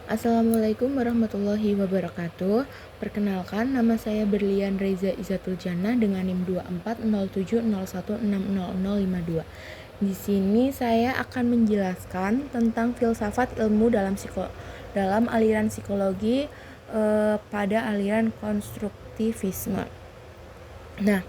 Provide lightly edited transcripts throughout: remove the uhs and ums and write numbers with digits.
Assalamualaikum warahmatullahi wabarakatuh. Perkenalkan, nama saya Berlian Reza Izatul Jannah dengan NIM 240701600052. Di sini saya akan menjelaskan tentang filsafat ilmu dalam aliran psikologi pada aliran konstruktivisme. Nah,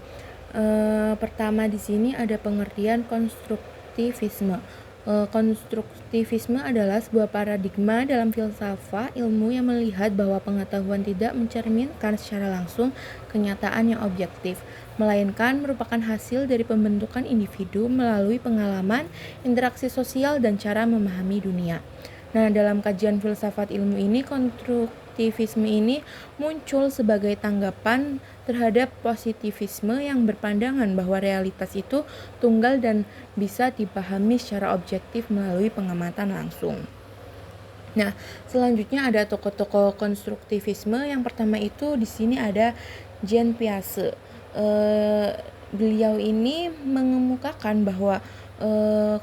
pertama di sini ada pengertian konstruktivisme. Konstruktivisme adalah sebuah paradigma dalam filsafat ilmu yang melihat bahwa pengetahuan tidak mencerminkan secara langsung kenyataan yang objektif, melainkan merupakan hasil dari pembentukan individu melalui pengalaman, interaksi sosial, dan cara memahami dunia. Nah, dalam kajian filsafat ilmu ini, konstruktivisme ini muncul sebagai tanggapan terhadap positivisme yang berpandangan bahwa realitas itu tunggal dan bisa dipahami secara objektif melalui pengamatan langsung. Nah, selanjutnya ada tokoh-tokoh konstruktivisme. Yang pertama itu di sini ada Jean Piaget. Beliau ini mengemukakan bahwa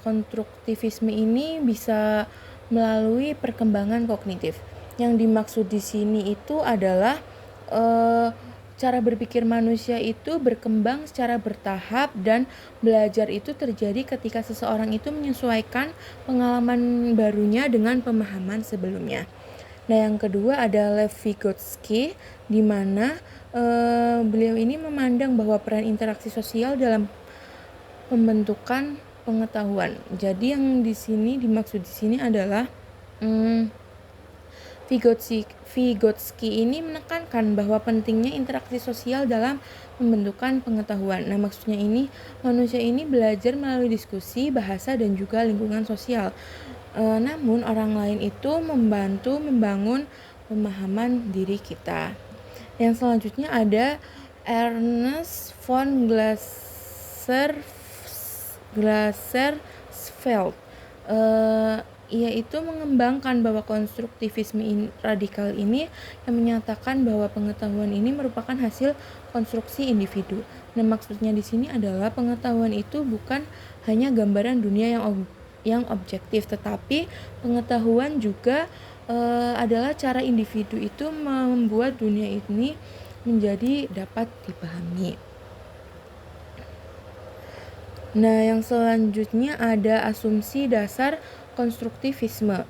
konstruktivisme ini bisa melalui perkembangan kognitif. Yang dimaksud di sini itu adalah cara berpikir manusia itu berkembang secara bertahap dan belajar itu terjadi ketika seseorang itu menyesuaikan pengalaman barunya dengan pemahaman sebelumnya. Nah, yang kedua ada Lev Vygotsky, di mana beliau ini memandang bahwa peran interaksi sosial dalam pembentukan pengetahuan. Jadi yang dimaksud di sini adalah Vygotsky ini menekankan bahwa pentingnya interaksi sosial dalam pembentukan pengetahuan. Nah, maksudnya ini manusia ini belajar melalui diskusi, bahasa, dan juga lingkungan sosial. Namun orang lain itu membantu membangun pemahaman diri kita. Yang selanjutnya ada Ernst von Glasersfeld. Ia itu mengembangkan bahwa konstruktivisme radikal ini yang menyatakan bahwa pengetahuan ini merupakan hasil konstruksi individu. Nah, maksudnya di sini adalah pengetahuan itu bukan hanya gambaran dunia yang objektif, tetapi pengetahuan juga adalah cara individu itu membuat dunia ini menjadi dapat dipahami. Nah, yang selanjutnya ada asumsi dasar konstruktivisme.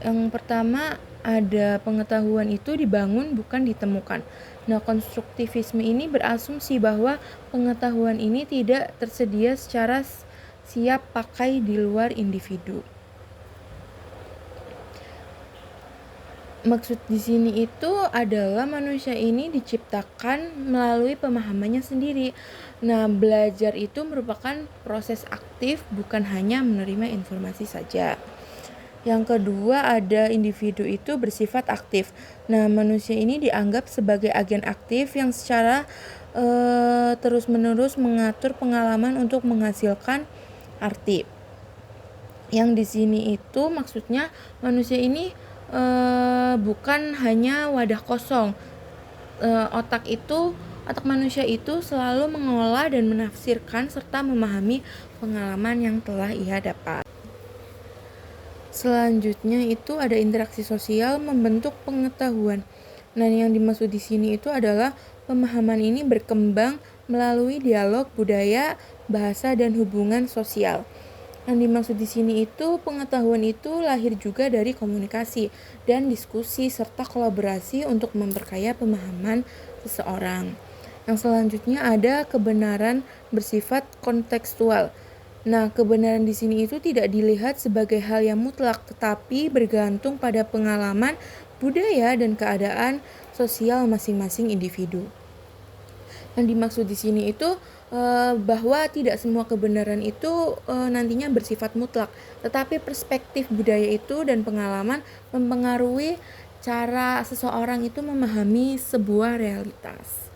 Yang pertama ada pengetahuan itu dibangun bukan ditemukan. Nah, konstruktivisme ini berasumsi bahwa pengetahuan ini tidak tersedia secara siap pakai di luar individu. Maksud di sini itu adalah manusia ini diciptakan melalui pemahamannya sendiri. Nah, belajar itu merupakan proses aktif, bukan hanya menerima informasi saja. Yang kedua ada individu itu bersifat aktif. Nah, manusia ini dianggap sebagai agen aktif yang secara terus-menerus mengatur pengalaman untuk menghasilkan arti. Yang di sini itu maksudnya manusia ini bukan hanya wadah kosong. Otak manusia itu selalu mengolah dan menafsirkan serta memahami pengalaman yang telah ia dapat. Selanjutnya itu ada interaksi sosial membentuk pengetahuan. Nah, yang dimaksud di sini itu adalah pemahaman ini berkembang melalui dialog budaya, bahasa, dan hubungan sosial. Yang dimaksud di sini itu pengetahuan itu lahir juga dari komunikasi dan diskusi serta kolaborasi untuk memperkaya pemahaman seseorang. Yang selanjutnya ada kebenaran bersifat kontekstual. Nah, kebenaran di sini itu tidak dilihat sebagai hal yang mutlak, tetapi bergantung pada pengalaman, budaya, dan keadaan sosial masing-masing individu. Yang dimaksud di sini itu bahwa tidak semua kebenaran itu nantinya bersifat mutlak, tetapi perspektif budaya itu dan pengalaman mempengaruhi cara seseorang itu memahami sebuah realitas.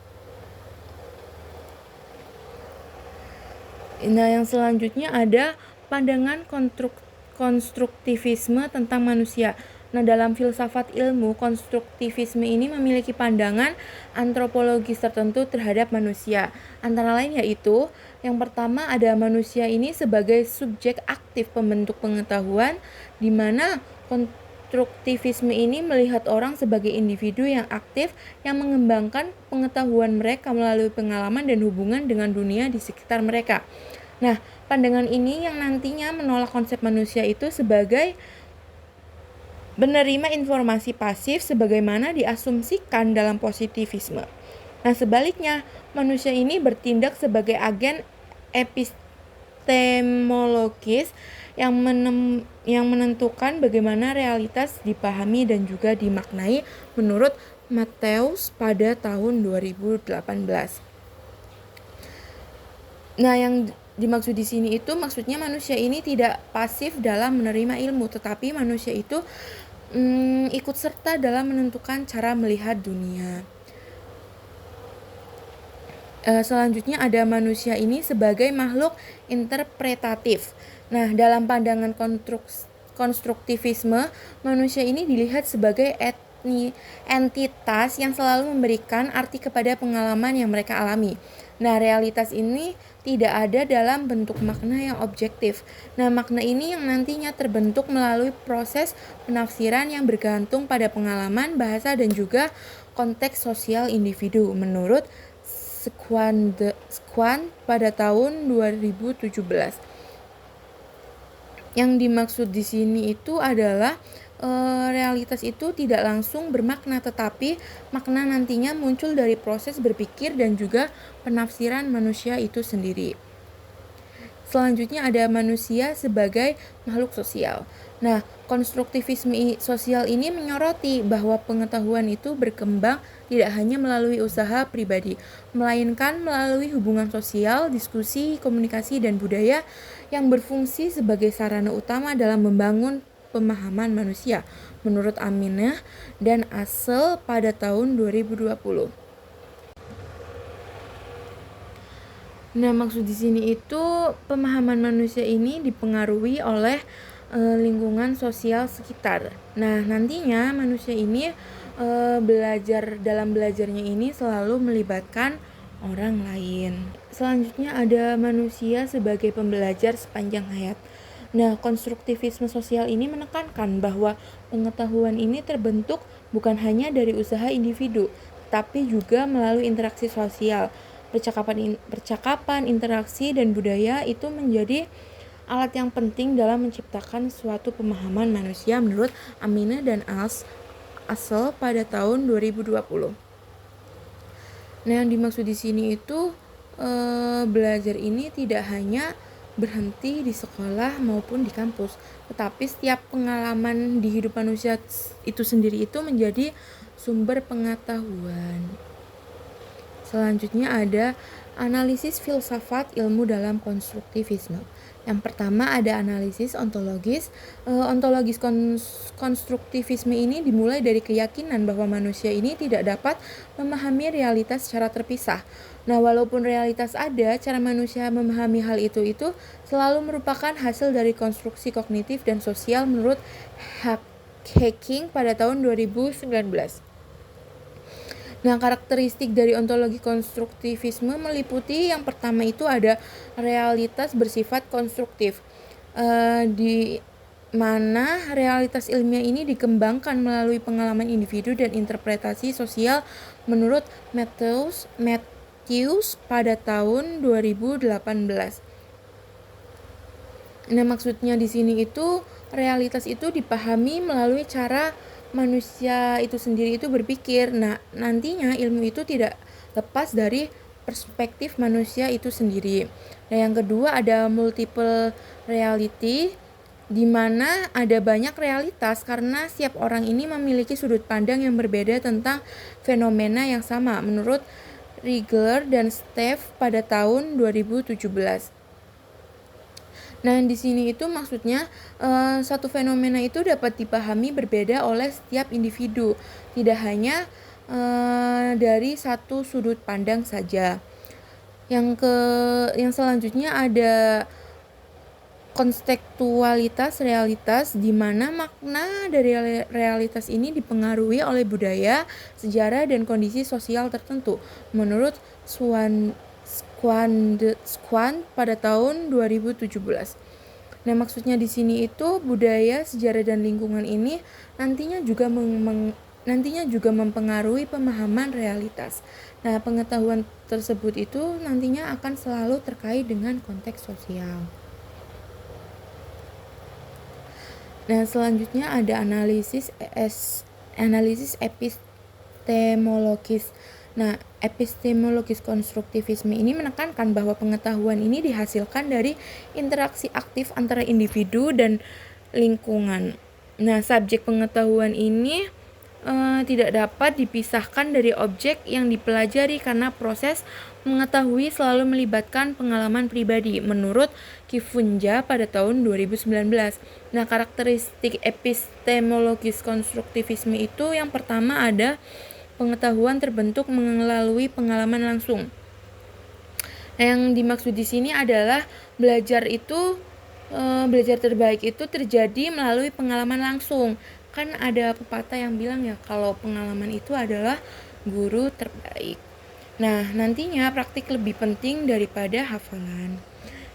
Nah, yang selanjutnya ada pandangan konstruktivisme tentang manusia. Nah, dalam filsafat ilmu, konstruktivisme ini memiliki pandangan antropologis tertentu terhadap manusia. Antara lain yaitu, yang pertama ada manusia ini sebagai subjek aktif pembentuk pengetahuan, di mana konstruktivisme ini melihat orang sebagai individu yang aktif yang mengembangkan pengetahuan mereka melalui pengalaman dan hubungan dengan dunia di sekitar mereka. Nah, pandangan ini yang nantinya menolak konsep manusia itu sebagai menerima informasi pasif sebagaimana diasumsikan dalam positivisme. Nah, sebaliknya, manusia ini bertindak sebagai agen epistemologis yang menentukan bagaimana realitas dipahami dan juga dimaknai menurut Matthews pada tahun 2018. Nah, yang dimaksud di sini itu maksudnya manusia ini tidak pasif dalam menerima ilmu, tetapi manusia itu ikut serta dalam menentukan cara melihat dunia. Selanjutnya ada manusia ini sebagai makhluk interpretatif. Nah, dalam pandangan konstruktivisme, manusia ini dilihat sebagai entitas yang selalu memberikan arti kepada pengalaman yang mereka alami. Nah, realitas ini tidak ada dalam bentuk makna yang objektif. Nah, makna ini yang nantinya terbentuk melalui proses penafsiran yang bergantung pada pengalaman, bahasa, dan juga konteks sosial individu, menurut Squan pada tahun 2017. Yang dimaksud di sini itu adalah realitas itu tidak langsung bermakna, tetapi makna nantinya muncul dari proses berpikir dan juga penafsiran manusia itu sendiri. Selanjutnya ada manusia sebagai makhluk sosial. Nah, konstruktivisme sosial ini menyoroti bahwa pengetahuan itu berkembang tidak hanya melalui usaha pribadi, melainkan melalui hubungan sosial, diskusi, komunikasi, dan budaya yang berfungsi sebagai sarana utama dalam membangun pemahaman manusia, menurut Aminah dan Asel pada tahun 2020. Nah, maksud di sini itu pemahaman manusia ini dipengaruhi oleh lingkungan sosial sekitar. Nah, nantinya manusia ini belajarnya ini selalu melibatkan orang lain. Selanjutnya ada manusia sebagai pembelajar sepanjang hayat. Nah, konstruktivisme sosial ini menekankan bahwa pengetahuan ini terbentuk bukan hanya dari usaha individu, tapi juga melalui interaksi sosial. Percakapan, interaksi, dan budaya itu menjadi alat yang penting dalam menciptakan suatu pemahaman manusia menurut Aminah dan Asel pada tahun 2020. Nah, yang dimaksud di sini itu belajar ini tidak hanya berhenti di sekolah maupun di kampus, tetapi setiap pengalaman di hidup manusia itu sendiri itu menjadi sumber pengetahuan. Selanjutnya ada analisis filsafat ilmu dalam konstruktivisme. Yang pertama ada analisis ontologis. Ontologis konstruktivisme ini dimulai dari keyakinan bahwa manusia ini tidak dapat memahami realitas secara terpisah. Nah, walaupun realitas ada, cara manusia memahami hal itu selalu merupakan hasil dari konstruksi kognitif dan sosial menurut Hacking pada tahun 2019. Nah, karakteristik dari ontologi konstruktivisme meliputi yang pertama itu ada realitas bersifat konstruktif, di mana realitas ilmiah ini dikembangkan melalui pengalaman individu dan interpretasi sosial menurut Matthews pada tahun 2018. Nah, maksudnya di sini itu realitas itu dipahami melalui cara manusia itu sendiri itu berpikir. Nah, nantinya ilmu itu tidak lepas dari perspektif manusia itu sendiri. Nah, yang kedua ada multiple reality, di mana ada banyak realitas karena setiap orang ini memiliki sudut pandang yang berbeda tentang fenomena yang sama menurut Riegler dan Steph pada tahun 2017. Nah, di sini itu maksudnya satu fenomena itu dapat dipahami berbeda oleh setiap individu, tidak hanya dari satu sudut pandang saja. Yang selanjutnya ada kontekstualitas realitas, di mana makna dari realitas ini dipengaruhi oleh budaya, sejarah, dan kondisi sosial tertentu. Menurut Squan pada tahun 2017. Nah, maksudnya di sini itu budaya, sejarah dan lingkungan ini nantinya juga mempengaruhi pemahaman realitas. Nah, pengetahuan tersebut itu nantinya akan selalu terkait dengan konteks sosial. Nah, selanjutnya ada analisis epistemologis. Nah, epistemologis konstruktivisme ini menekankan bahwa pengetahuan ini dihasilkan dari interaksi aktif antara individu dan lingkungan. Nah, subjek pengetahuan ini tidak dapat dipisahkan dari objek yang dipelajari karena proses mengetahui selalu melibatkan pengalaman pribadi menurut Kifunja pada tahun 2019. Nah, karakteristik epistemologis konstruktivisme itu yang pertama ada pengetahuan terbentuk melalui pengalaman langsung. Nah, yang dimaksud di sini adalah belajar terbaik itu terjadi melalui pengalaman langsung. Kan ada pepatah yang bilang ya kalau pengalaman itu adalah guru terbaik. Nah, nantinya praktik lebih penting daripada hafalan.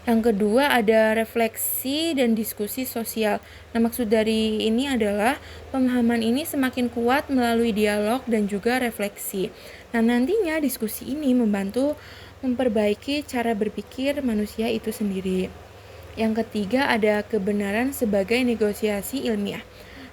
Yang kedua ada refleksi dan diskusi sosial. Nah, maksud dari ini adalah pemahaman ini semakin kuat melalui dialog dan juga refleksi. Nah, nantinya diskusi ini membantu memperbaiki cara berpikir manusia itu sendiri. Yang ketiga ada kebenaran sebagai negosiasi ilmiah.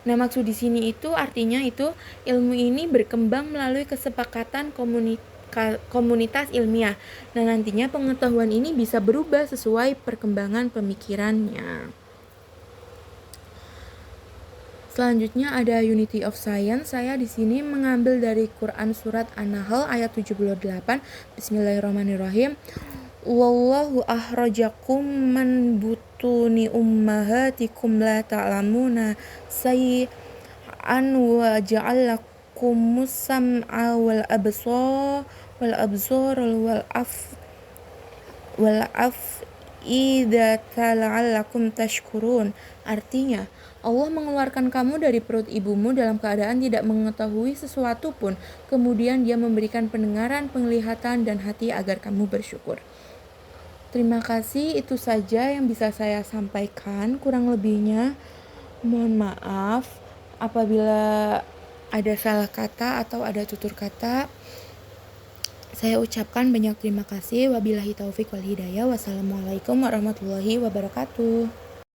Nah, maksud di sini itu artinya itu ilmu ini berkembang melalui kesepakatan komunitas ilmiah. Nah, nantinya pengetahuan ini bisa berubah sesuai perkembangan pemikirannya. Selanjutnya ada Unity of Science. Saya di sini mengambil dari Quran surat An-Nahl ayat 78. Bismillahirrahmanirrahim. Wallahu akhrajakum min butuni ummahatikum la ta'lamuna sayyi'an wa ja'alakum sam'a wal absar wal af'idata la'allakum tashkurun. Artinya, Allah mengeluarkan kamu dari perut ibumu dalam keadaan tidak mengetahui sesuatu pun. Kemudian Dia memberikan pendengaran, penglihatan, dan hati agar kamu bersyukur. Terima kasih, itu saja yang bisa saya sampaikan. Kurang lebihnya mohon maaf apabila ada salah kata atau ada tutur kata. Saya ucapkan banyak terima kasih. Wabillahi taufik wal hidayah. Wassalamualaikum warahmatullahi wabarakatuh.